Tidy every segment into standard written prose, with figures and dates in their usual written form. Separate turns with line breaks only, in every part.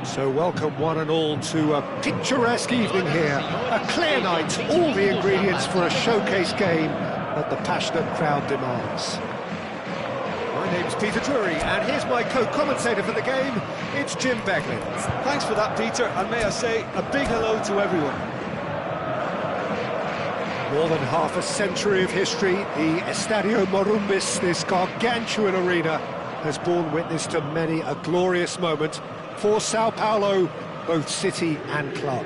So welcome one and all to a picturesque evening here. A clear night, all the ingredients for a showcase game that the passionate crowd demands. My name's Peter Drury, and here's my co-commentator for the game, it's Jim Beglin.
Thanks for that, Peter, and may I say a big hello to everyone.
More than half a century of history, the Estadio Morumbis, this gargantuan arena, has borne witness to many a glorious moment for Sao Paulo, both city and club.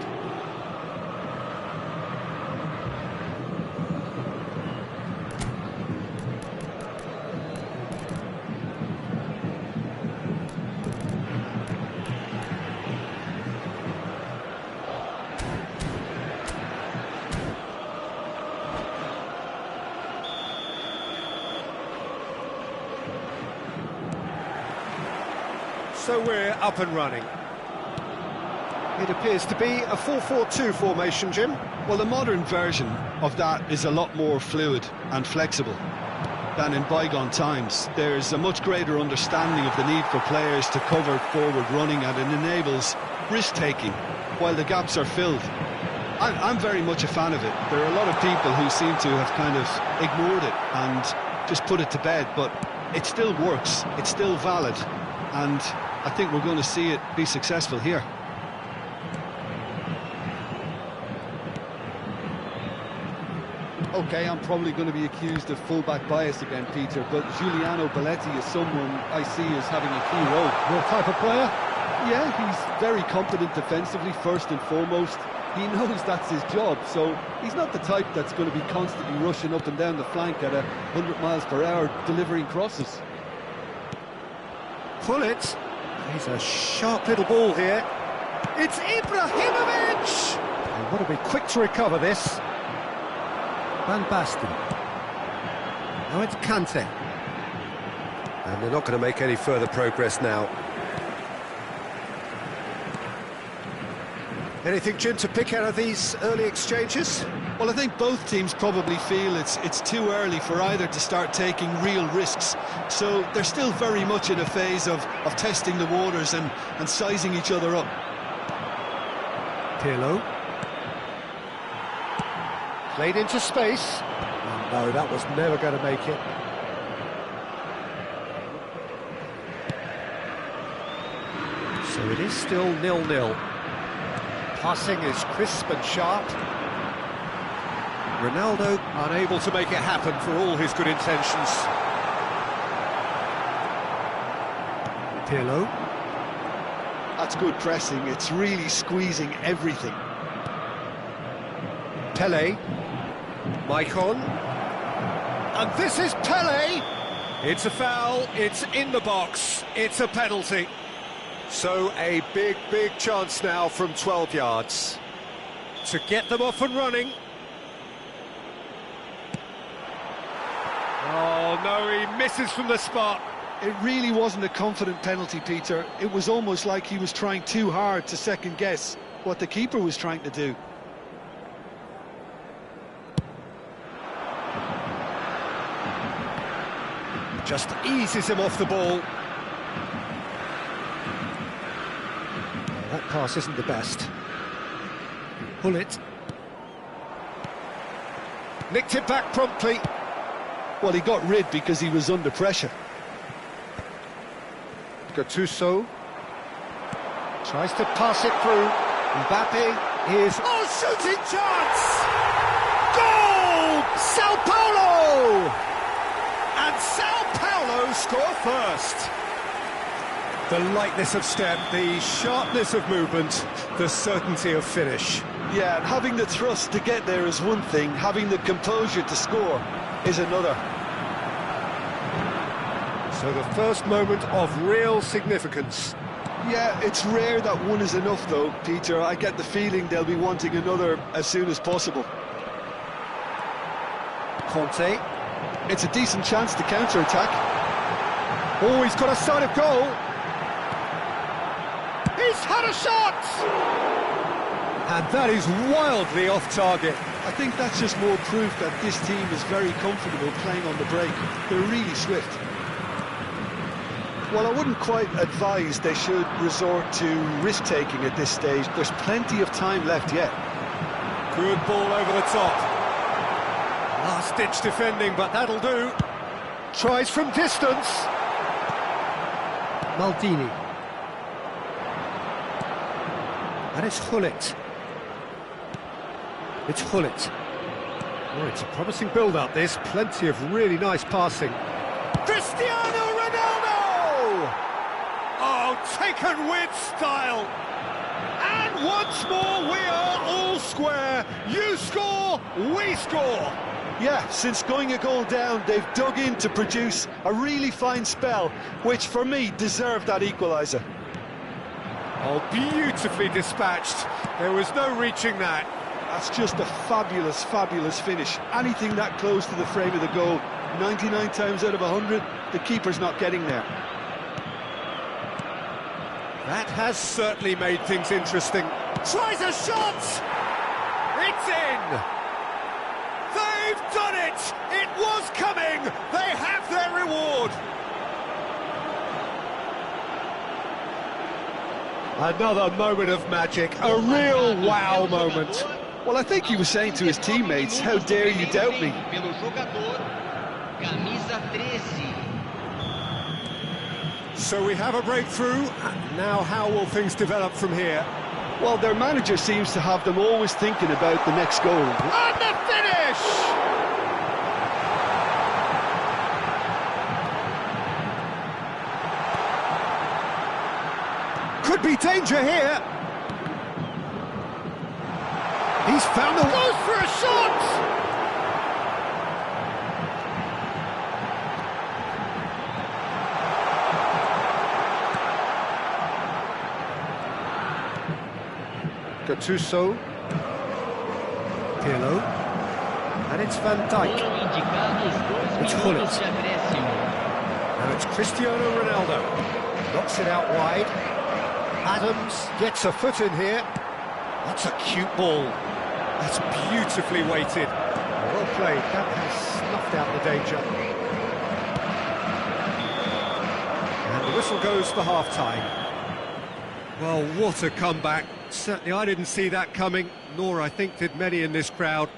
So we're up and running. It appears to be a 4-4-2 formation, Jim.
Well, the modern version of that is a lot more fluid and flexible than in bygone times. There's a much greater understanding of the need for players to cover forward running, and it enables risk-taking while the gaps are filled. I'm very much a fan of it. There are a lot of people who seem to have kind of ignored it and just put it to bed, but it still works, it's still valid, and I think we're going to see it be successful here.
Okay, I'm probably going to be accused of fullback bias again, Peter, but Giuliano Belletti is someone I see as having a key role.
Your type of player?
Yeah, he's very competent defensively, first and foremost. He knows that's his job, so he's not the type that's going to be constantly rushing up and down the flank at 100 miles per hour, delivering crosses.
Pull it. He's a sharp little ball here. It's Ibrahimovic! They want to be quick to recover this. Van Basten. Now it's Kante. And they're not going to make any further progress now. Anything, Jim, to pick out of these early exchanges?
Well, I think both teams probably feel it's too early for either to start taking real risks. So they're still very much in a phase of testing the waters and sizing each other up.
Pirlo. Played into space. Oh, no, that was never going to make it. So it is still 0-0. Passing is crisp and sharp. Ronaldo unable to make it happen for all his good intentions. Pirlo.
That's good pressing, it's really squeezing everything.
Pele. Maicon. And this is Pele! It's a foul, it's in the box, it's a penalty. So a big chance now from 12 yards to get them off and running. Oh no, he misses from the spot.
It really wasn't a confident penalty, Peter. It was almost like he was trying too hard to second guess what the keeper was trying to do.
Just eases him off the ball. That pass isn't the best. Pull it. Nicked it back promptly.
Well, he got rid because he was under pressure.
Gattuso tries to pass it through. Mbappe is... Oh, shooting chance! Goal! Sao Paulo! And Sao Paulo score first. The lightness of step, the sharpness of movement, the certainty of finish.
Yeah, and having the thrust to get there is one thing, having the composure to score is another.
So the first moment of real significance.
Yeah, it's rare that one is enough though, Peter. I get the feeling they'll be wanting another as soon as possible.
Conte.
It's a decent chance to counter-attack.
Oh, he's got a sight of goal. He's had a shot! And that is wildly off target.
I think that's just more proof that this team is very comfortable playing on the break. They're really swift. Well, I wouldn't quite advise they should resort to risk-taking at this stage. There's plenty of time left yet.
Good ball over the top. Last-ditch defending, but that'll do. Tries from distance. Maldini. And it's Hullet. It's Hullet. Oh, it's a promising build-up, this. Plenty of really nice passing. Cristiano Ronaldo! Oh, taken with style. And once more, we are all square. You score, we score.
Yeah, since going a goal down, they've dug in to produce a really fine spell, which for me deserved that equaliser.
Oh, beautifully dispatched. There was no reaching that.
That's just a fabulous, fabulous finish. Anything that close to the frame of the goal, 99 times out of 100, the keeper's not getting there.
That has certainly made things interesting. Tries a shot! It's in! They've done it! It was coming! They have their reward! Another moment of magic, a real wow moment.
Well, I think he was saying to his teammates, how dare you doubt me?
So we have a breakthrough. Now how will things develop from here?
Well, their manager seems to have them always thinking about the next goal.
And the finish! Could be danger here. He's found the... Goes for a shot! Gattuso. Pirlo. And it's Van Dijk. It's Hullet. Now it's Cristiano Ronaldo. Knocks it out wide. Adams gets a foot in here. That's a cute ball. That's beautifully weighted. Well played. That has snuffed out the danger. And the whistle goes for half-time. Well, what a comeback. Certainly I didn't see that coming, nor I think did many in this crowd.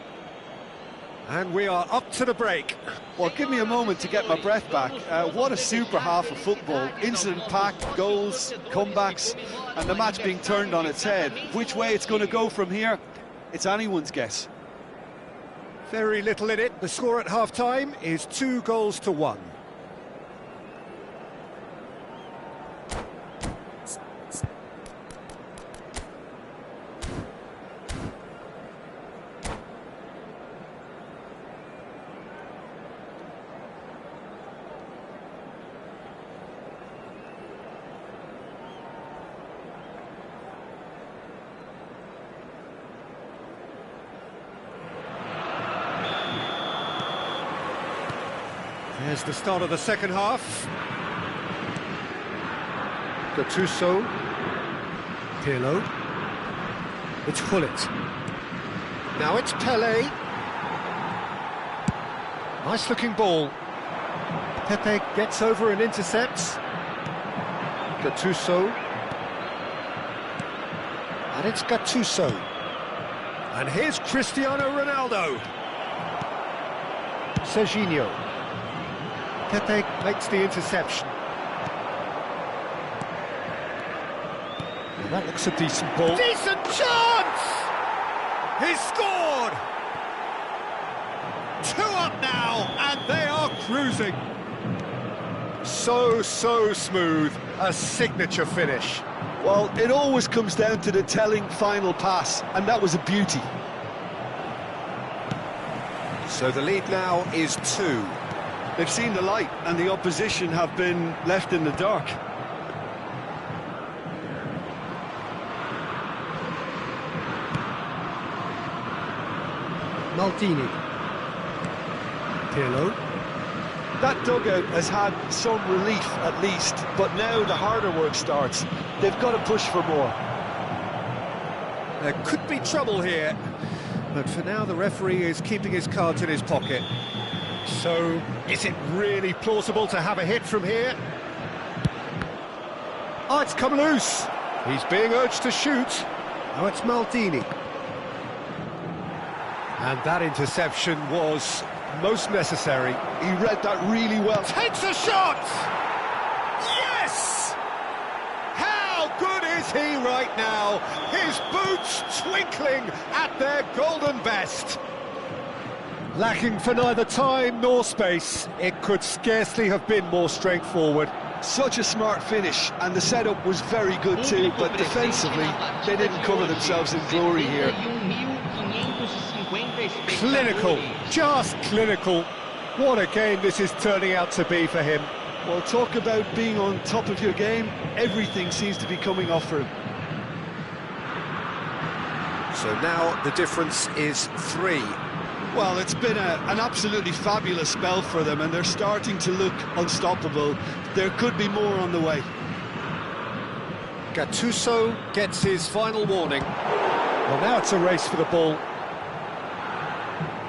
And we are up to the break.
Well, give me a moment to get my breath back. What a super half of football. Incident-packed, goals, comebacks, and the match being turned on its head. Which way it's going to go from here, it's anyone's guess.
Very little in it. The score at half-time is 2-1. There's the start of the second half. Gattuso. Pirlo. It's Hullet. Now it's Pelé. Nice looking ball. Pepe gets over and intercepts. Gattuso. And it's Gattuso. And here's Cristiano Ronaldo. Serginho. Pepe makes the interception. Well, that looks a decent ball. Decent chance! He's scored! 2 up now, and they are cruising. So smooth. A signature finish.
Well, it always comes down to the telling final pass, and that was a beauty.
So the lead now is 2.
They've seen the light, and the opposition have been left in the dark.
Maldini. Pirlo.
That dugout has had some relief, at least, but now the harder work starts. They've got to push for more.
There could be trouble here, but for now the referee is keeping his cards in his pocket. So, is it really plausible to have a hit from here? Oh, it's come loose. He's being urged to shoot. Now it's Maldini. And that interception was most necessary.
He read that really well.
Takes a shot! Yes! How good is he right now? His boots twinkling at their golden best. Lacking for neither time nor space, it could scarcely have been more straightforward.
Such a smart finish, and the setup was very good too, but defensively, they didn't cover themselves in glory here.
Clinical, just clinical. What a game this is turning out to be for him.
Well, talk about being on top of your game. Everything seems to be coming off for him.
So now the difference is 3.
Well, it's been an absolutely fabulous spell for them, and they're starting to look unstoppable. There could be more on the way.
Gattuso gets his final warning. Well, now it's a race for the ball.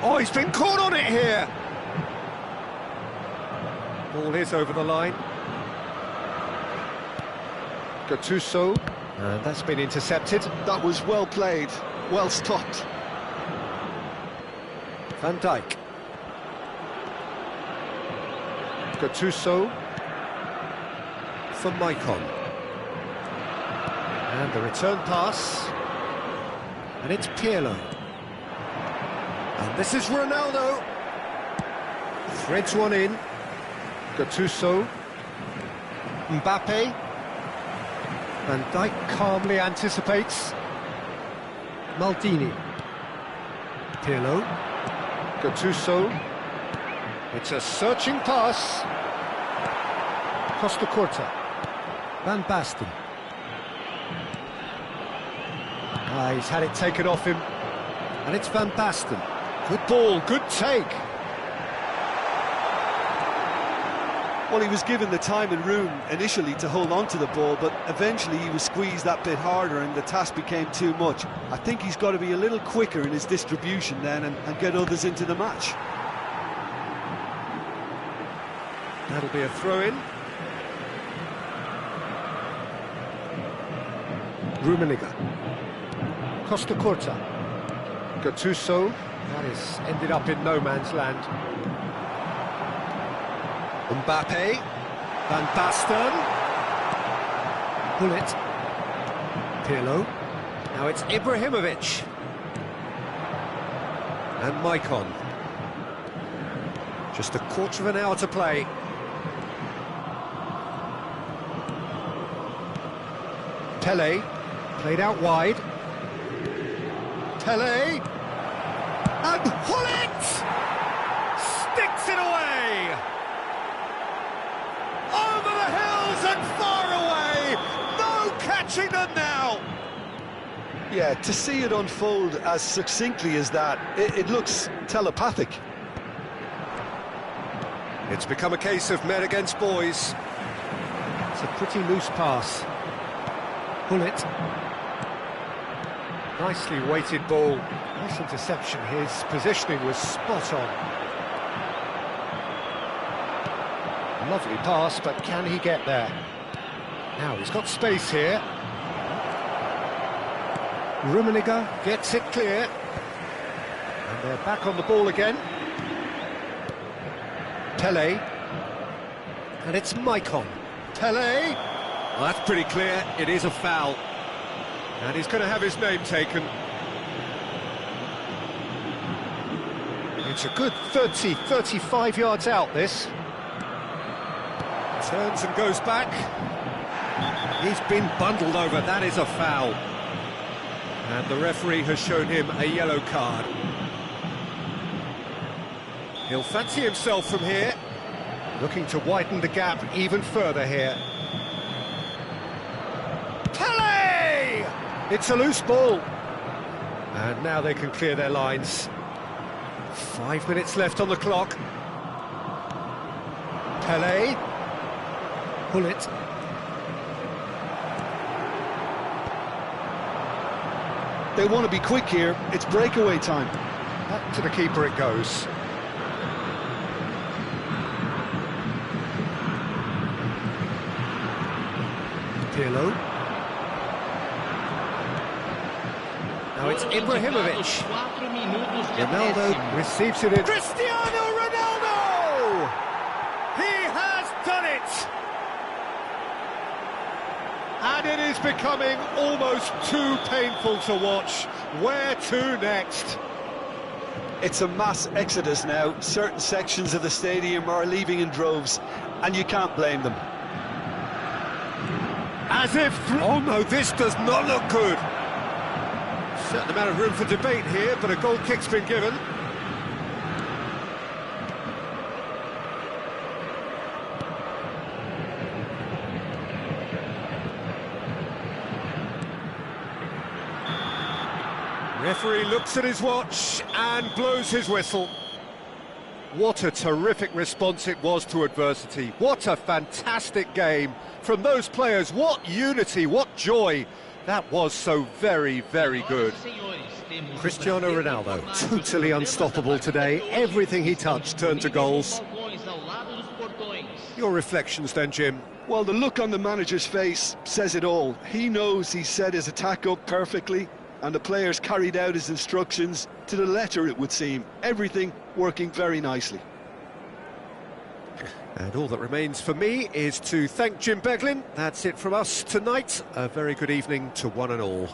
Oh, he's been caught on it here. Ball is over the line. Gattuso, and that's been intercepted.
That was well played, well stopped.
Van Dijk. Gattuso for Maicon. And the return pass. And it's Pirlo. And this is Ronaldo. Threads one in. Gattuso. Mbappe. Van Dijk calmly anticipates. Maldini. Pirlo. Gattuso. It's a searching pass. Costa Curta. Van Basten. He's had it taken off him. And it's Van Basten. Good ball, good take.
Well, he was given the time and room initially to hold on to the ball, but eventually he was squeezed that bit harder and the task became too much. I think he's got to be a little quicker in his distribution then and get others into the match.
That'll be a throw-in. Rummenigge. Costa Curta. Gattuso. That has ended up in no man's land. Mbappe. Van Basten. Bullet. Pirlo. Now it's Ibrahimovic. And Maicon. Just a quarter of an hour to play. Pele. Played out wide. Pele. And Hullet! Sticks it away! Over the hills and far away! No catching them now!
Yeah, to see it unfold as succinctly as that, it looks telepathic.
It's become a case of men against boys. It's a pretty loose pass. Bullet. Nicely weighted ball. Nice interception. His positioning was spot on. Lovely pass, but can he get there? Now he's got space here. Rummenigge gets it clear. And they're back on the ball again. Pele. And it's Maicon. Pele. Well, that's pretty clear. It is a foul. And he's going to have his name taken. It's a good 30, 35 yards out, this. Turns and goes back. He's been bundled over. That is a foul. And the referee has shown him a yellow card. He'll fancy himself from here. Looking to widen the gap even further here. Pele! It's a loose ball. And now they can clear their lines. 5 minutes left on the clock. Pele. Bullet.
They want to be quick here. It's breakaway time.
Back to the keeper it goes. Pirlo. Now it's Ibrahimovic. Ronaldo receives it in. Cristiano Ronaldo! He has done it! And it is becoming almost too painful to watch. Where to next?
It's a mass exodus now. Certain sections of the stadium are leaving in droves, and you can't blame them.
As if... Oh no, this does not look good. Certain amount of room for debate here, but a goal kick's been given. Referee looks at his watch and blows his whistle. What a terrific response it was to adversity. What a fantastic game from those players. What unity, what joy. That was so very, very good. Cristiano Ronaldo, totally unstoppable today. Everything he touched turned to goals. Your reflections then, Jim?
Well, the look on the manager's face says it all. He knows he set his attack up perfectly, and the players carried out his instructions to the letter, it would seem. Everything working very nicely.
And all that remains for me is to thank Jim Beglin. That's it from us tonight. A very good evening to one and all.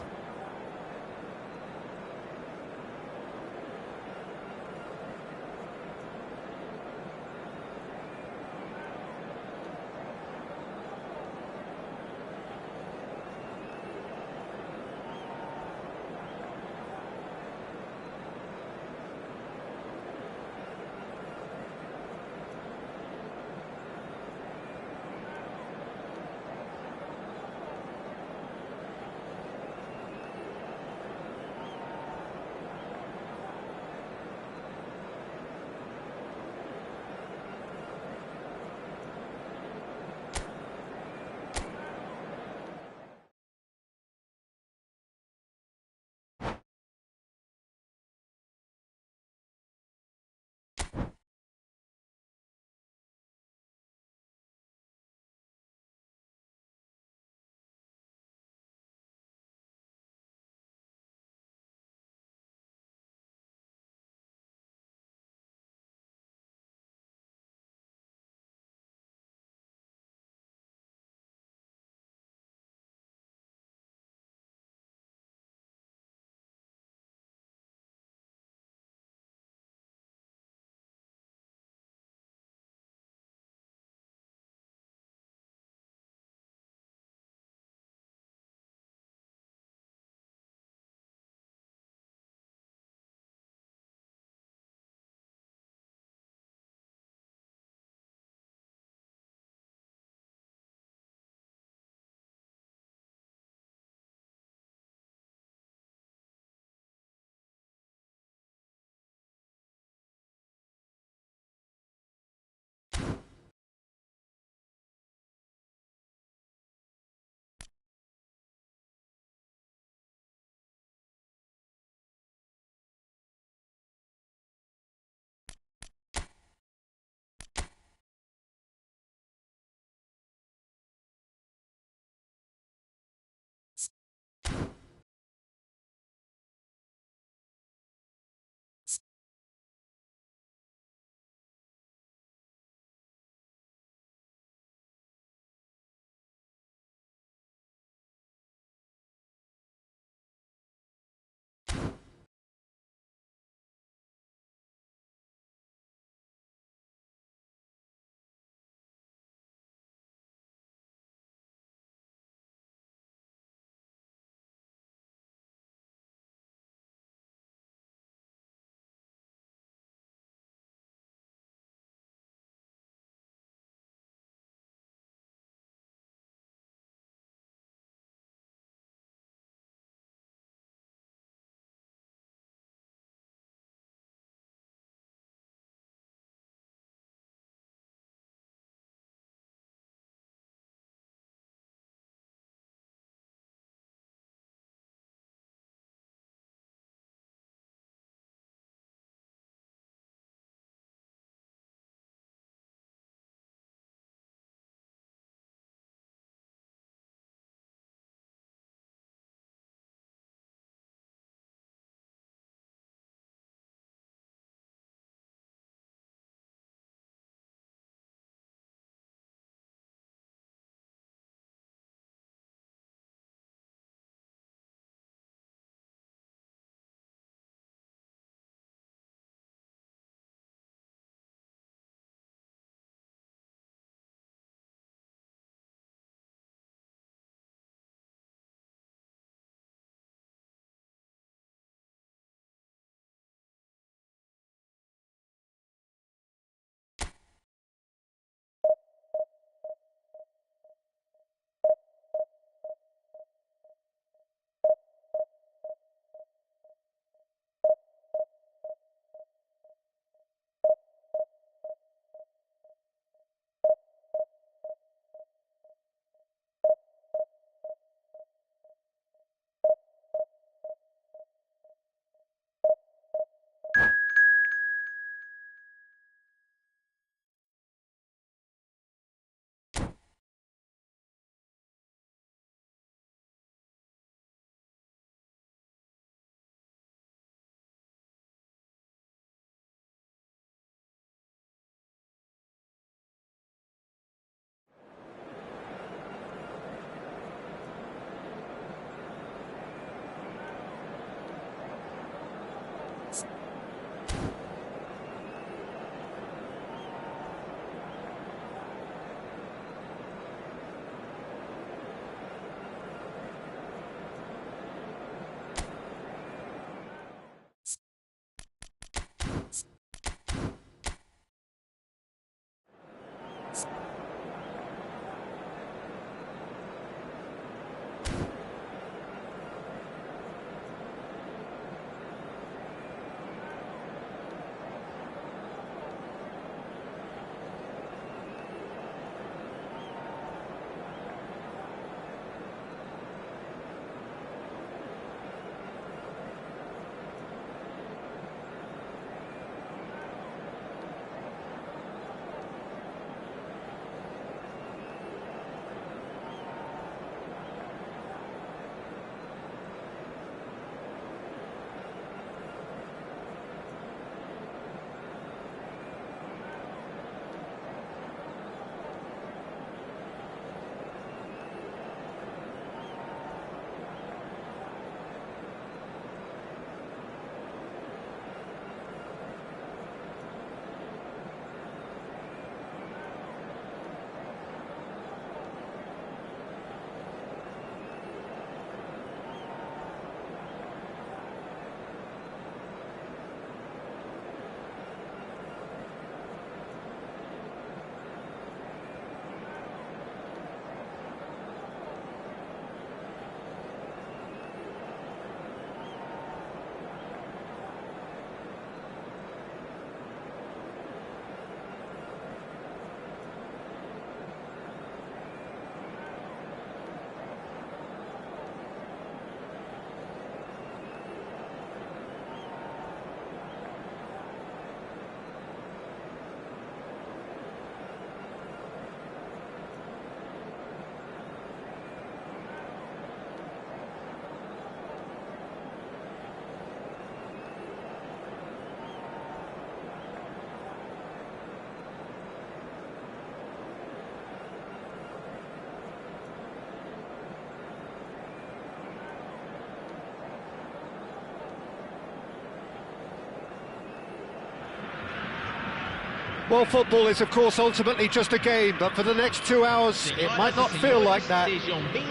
Well, football is, of course, ultimately just a game, but for the next 2 hours, it might not feel like that.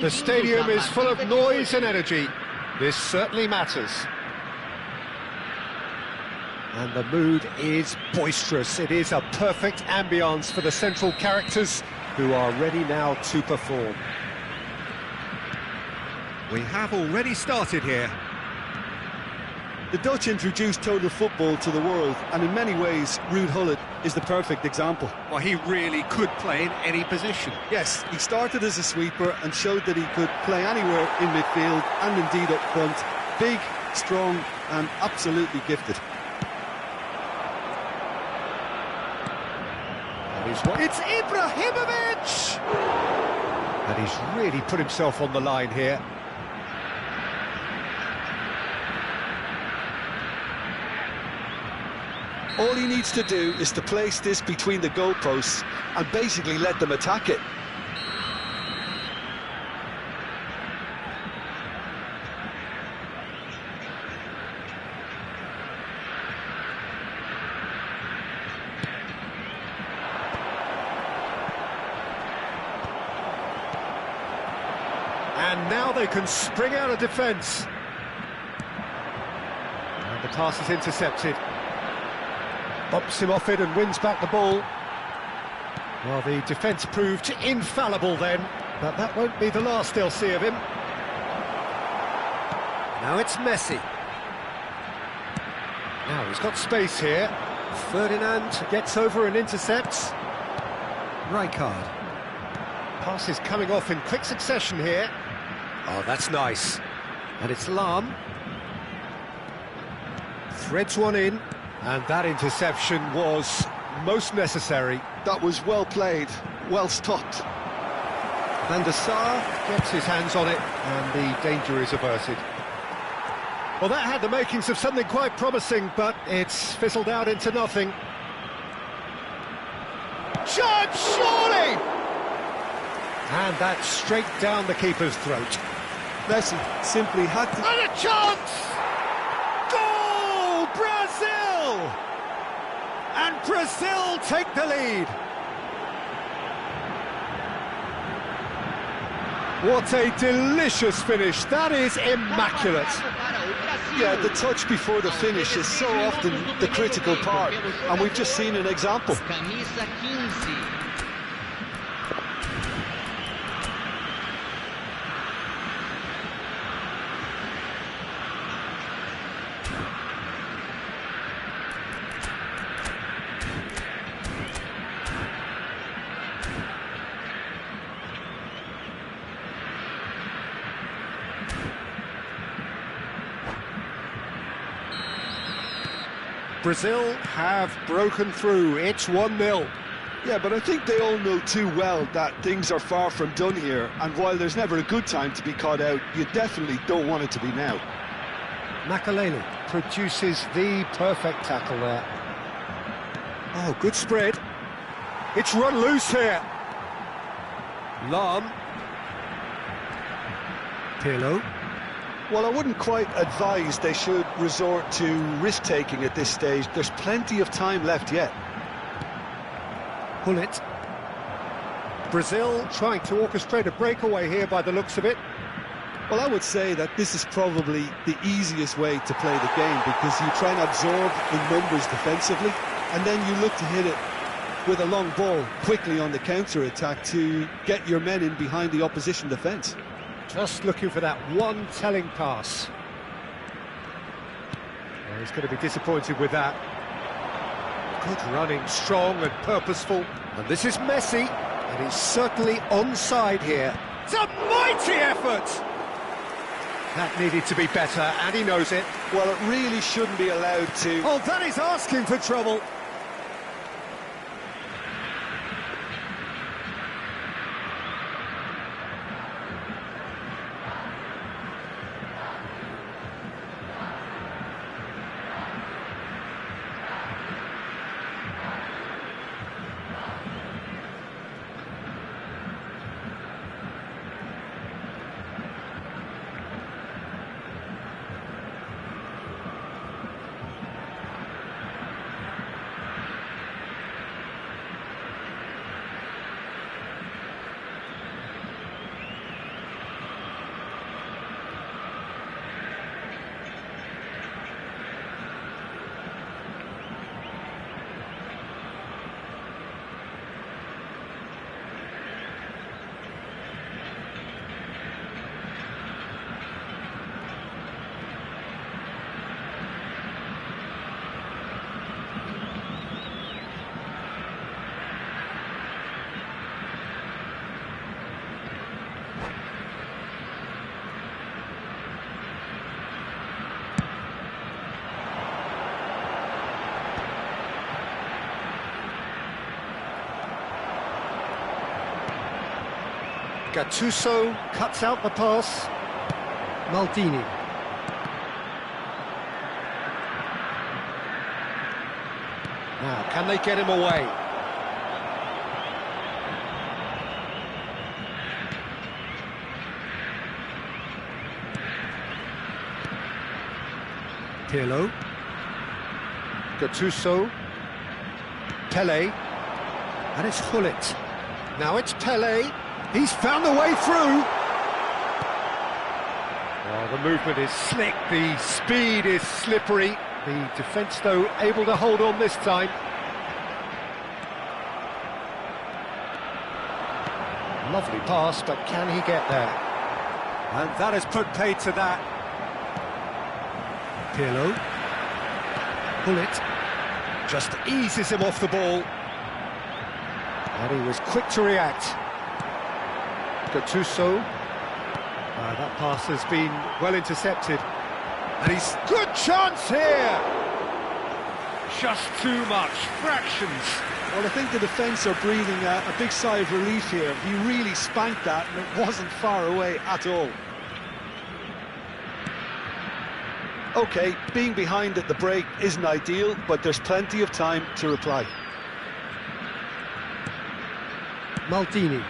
The stadium is full of noise and energy. This certainly matters. And the mood is boisterous. It is a perfect ambience for the central characters who are ready now to perform. We have already started here.
The Dutch introduced total football to the world, and in many ways, Ruud Gullit is the perfect example.
Well, he really could play in any position.
Yes, he started as a sweeper and showed that he could play anywhere in midfield and indeed up front. Big, strong and absolutely gifted.
It's Ibrahimovic! And he's really put himself on the line here.
All he needs to do is to place this between the goalposts and basically let them attack it.
And now they can spring out of defence. And the pass is intercepted. Bumps him off it and wins back the ball. Well, the defence proved infallible then, but that won't be the last they'll see of him. Now it's Messi. Now he's got space here. Ferdinand gets over and intercepts. Rijkaard. Pass is coming off in quick succession here. Oh, that's nice. And it's Lahm. Threads one in. And that interception was most necessary.
That was well played, well stopped.
Van der Sar gets his hands on it, and the danger is averted. Well, that had the makings of something quite promising, but it's fizzled out into nothing. Chance, surely! And that's straight down the keeper's throat.
Messi simply had to...
And a chance! Goal, Brazil! And Brazil take the lead. What a delicious finish. That is immaculate.
Yeah, the touch before the finish is so often the critical part, and we've just seen an example.
Brazil have broken through. It's 1-0.
Yeah, but I think they all know too well that things are far from done here, and while there's never a good time to be caught out, you definitely don't want it to be now.
Makalele produces the perfect tackle there. Oh, good spread. It's run loose here. Lahm. Pirlo.
Well, I wouldn't quite advise they should resort to risk-taking at this stage. There's plenty of time left yet.
Gullit. Brazil trying to orchestrate a breakaway here by the looks of it.
Well, I would say that this is probably the easiest way to play the game, because you try and absorb the numbers defensively, and then you look to hit it with a long ball quickly on the counter-attack to get your men in behind the opposition defence.
Just looking for that one telling pass. Well, he's going to be disappointed with that. Good running, strong and purposeful. And this is Messi, and he's certainly onside here. It's a mighty effort! That needed to be better, and he knows it.
Well, it really shouldn't be allowed to...
Oh, that is asking for trouble. Gattuso cuts out the pass. Maldini. Now, can they get him away? Pirlo. Gattuso. Pele. And it's Hullet. Now it's Pele. He's found the way through. Oh, the movement is slick, the speed is slippery. The defence, though, able to hold on this time. Lovely pass, but can he get there? And that has put paid to that. Pirlo. Hullet just eases him off the ball. And he was quick to react. Gattuso. That pass has been well intercepted. And he's good chance here. Just too much, fractions.
Well, I think the defence are breathing a big sigh of relief here. He really spanked that, and it wasn't far away at all. OK, being behind at the break isn't ideal, but there's plenty of time to reply.
Maldini.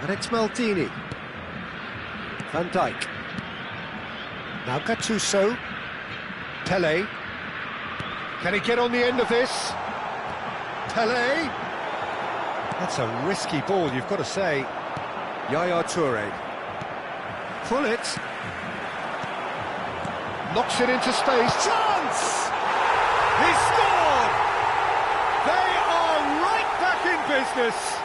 And it's Maldini. Van Dijk. Now Gattuso. Pele. Can he get on the end of this? Pele. That's a risky ball, you've got to say. Yaya Toure. Hullet. Knocks it into space. Chance! He scored! They are right back in business.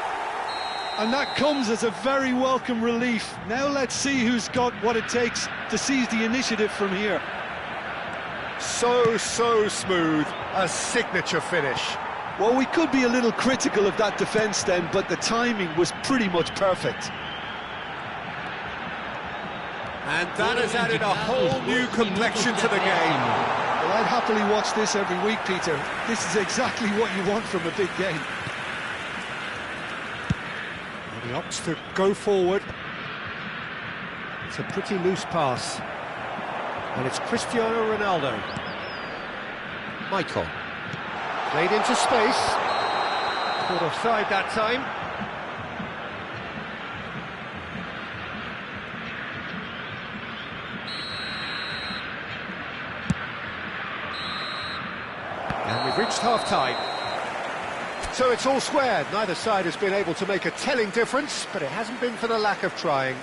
And that comes as a very welcome relief. Now let's see who's got what it takes to seize the initiative from here.
So smooth, a signature finish.
Well, we could be a little critical of that defence then, but the timing was pretty much perfect.
And that has added a whole new complexion to the game.
Well, I'd happily watch this every week, Peter. This is exactly what you want from a big game.
He opts to go forward. It's a pretty loose pass. And it's Cristiano Ronaldo. Michael. Played into space. Caught offside that time. And we've reached half-time. So it's all squared. Neither side has been able to make a telling difference, but it hasn't been for the lack of trying.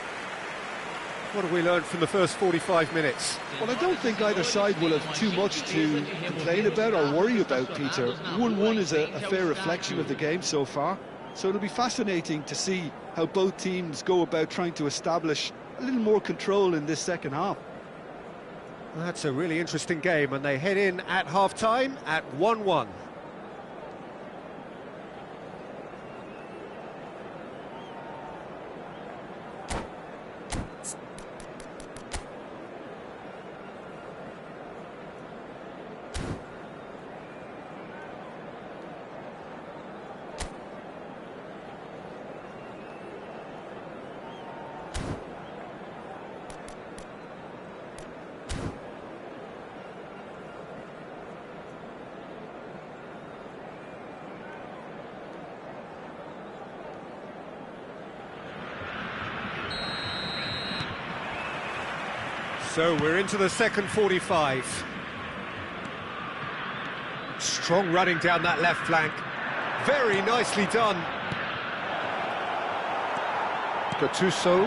What have we learned from the first 45 minutes?
Well, I don't think either side will have too much to complain about or worry about, Peter. 1-1 is a fair reflection of the game so far. So it'll be fascinating to see how both teams go about trying to establish a little more control in this second half.
Well, that's a really interesting game, and they head in at half-time at 1-1. So we're into the second 45. Strong running down that left flank. Very nicely done. Gattuso.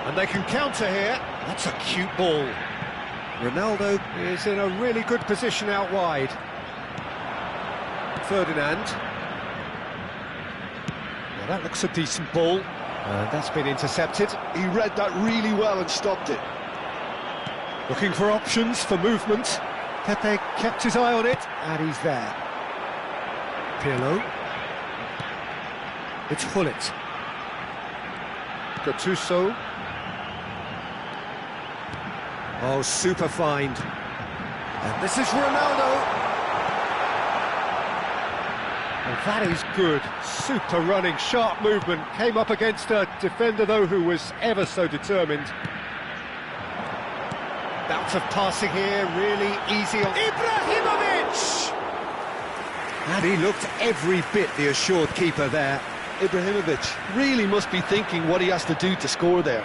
And they can counter here. That's a cute ball. Ronaldo is in a really good position out wide. Ferdinand. Now that looks a decent ball. That's been intercepted.
He read that really well and stopped it.
Looking for options, for movement. Pepe kept his eye on it, and he's there. Pirlo. It's Hullet. Gattuso. Oh, super find. And this is Ronaldo. Well, that is good. Super running, sharp movement. Came up against a defender, though, who was ever so determined. Bounce of passing here, really easy on Ibrahimovic! And he looked every bit the assured keeper there.
Ibrahimovic really must be thinking what he has to do to score there.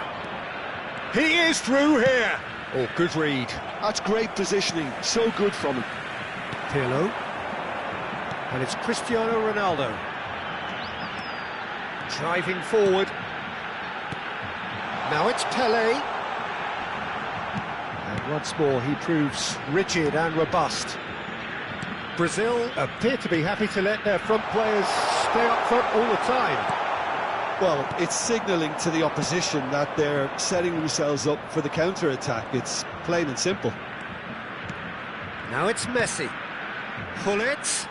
He is through here! Oh, good read.
That's great positioning, so good from him.
Pirlo. And it's Cristiano Ronaldo. Driving forward. Now it's Pelé. And once more he proves rigid and robust. Brazil appear to be happy to let their front players stay up front all the time.
Well, it's signalling to the opposition that they're setting themselves up for the counter-attack. It's plain and simple.
Now it's Messi. Gullit.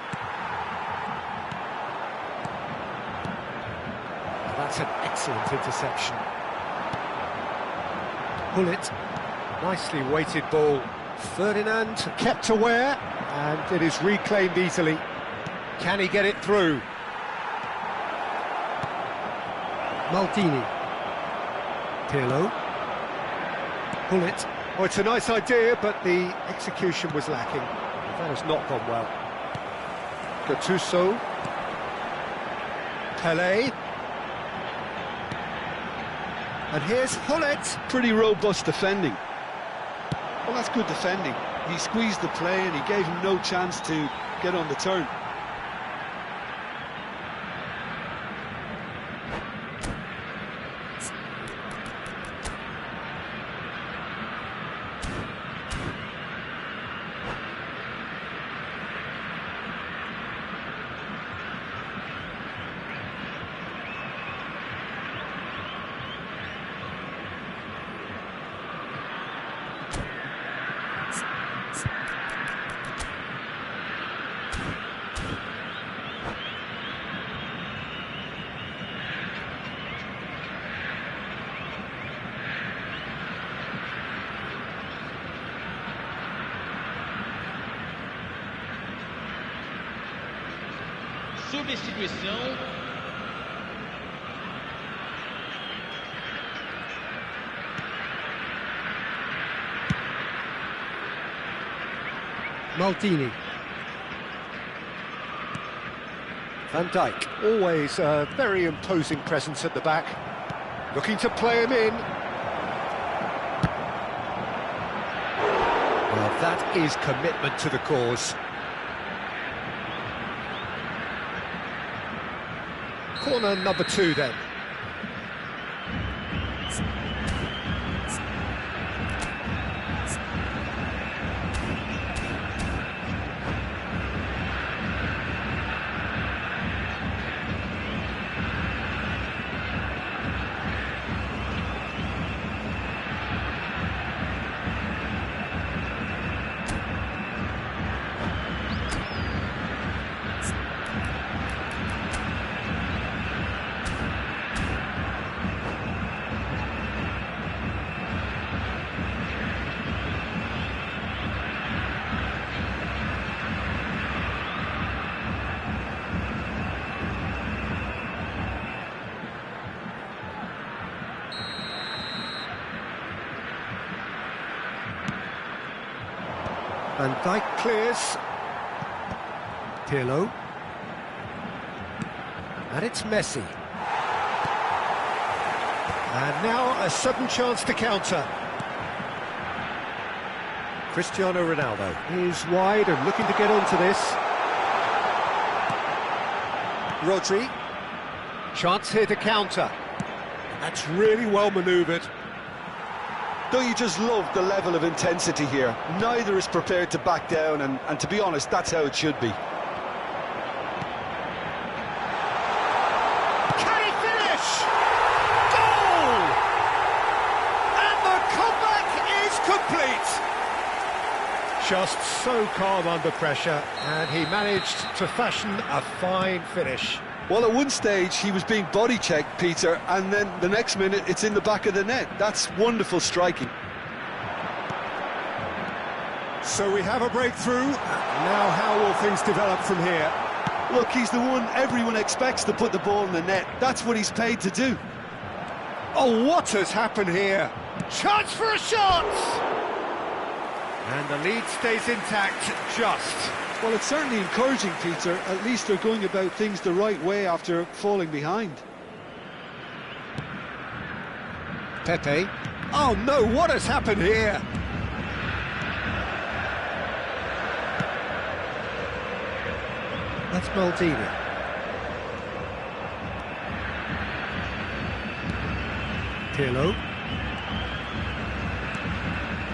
That's an excellent interception. Gullit. Nicely weighted ball. Ferdinand kept aware, and it is reclaimed easily. Can he get it through? Maldini. Pirlo. Gullit. Oh, it's a nice idea, but the execution was lacking. That has not gone well. Gattuso. Pelé. And here's Gullit.
Pretty robust defending. Well, that's good defending. He squeezed the play and he gave him no chance to get on the turn.
Substituição.
Maldini. Van Dijk, always a very imposing presence at the back. Looking to play him in. Well, that is commitment to the cause. Corner number 2 then. Van Dijk clears. Pirlo. And it's Messi. And now a sudden chance to counter. Cristiano Ronaldo is wide and looking to get onto this. Rodri. Chance here to counter. That's really well manoeuvred.
Don't you just love the level of intensity here? Neither is prepared to back down, and to be honest, that's how it should be.
Can he finish? Goal! And the comeback is complete. Just so calm under pressure, and he managed to fashion a fine finish.
Well, at one stage, he was being body-checked, Peter, and then the next minute, it's in the back of the net. That's wonderful striking.
So we have a breakthrough. Now how will things develop from here?
Look, he's the one everyone expects to put the ball in the net. That's what he's paid to do.
Oh, what has happened here? Chance for a shot! And the lead stays intact, just.
Well, it's certainly encouraging, Peter. At least they're going about things the right way after falling behind.
Pepe. Oh no, what has happened here? That's Maldini. Pirlo.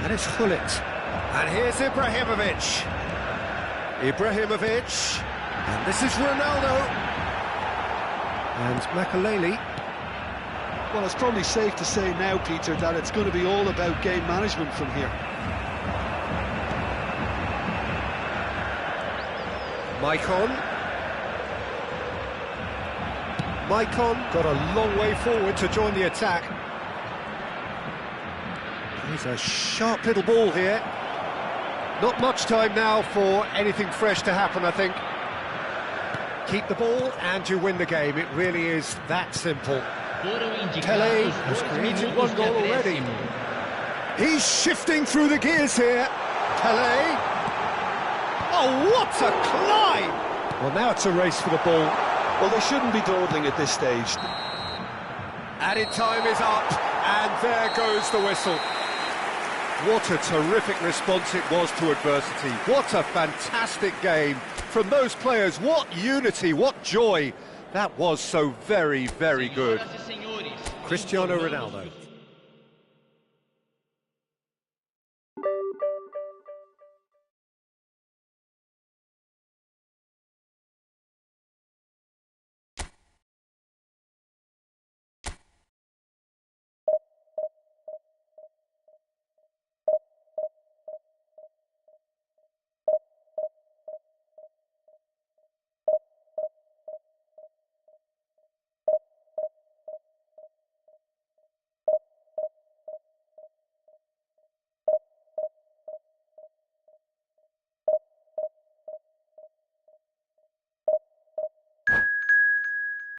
And it's Gullit. And here's Ibrahimovic. Ibrahimovic. And this is Ronaldo. And Makaleli.
Well, it's probably safe to say now, Peter, that it's going to be all about game management from here.
Maicon got a long way forward to join the attack. He's a sharp little ball here. Not much time now for anything fresh to happen, I think. Keep the ball and you win the game. It really is that simple. Pele has created one goal already. He's shifting through the gears here. Pele. Oh, what a climb! Well, now it's a race for the ball.
Well, they shouldn't be dawdling at this stage.
Added time is up, and there goes the whistle. What a terrific response it was to adversity. What a fantastic game from those players. What unity, what joy. That was so very, very good. Cristiano Ronaldo.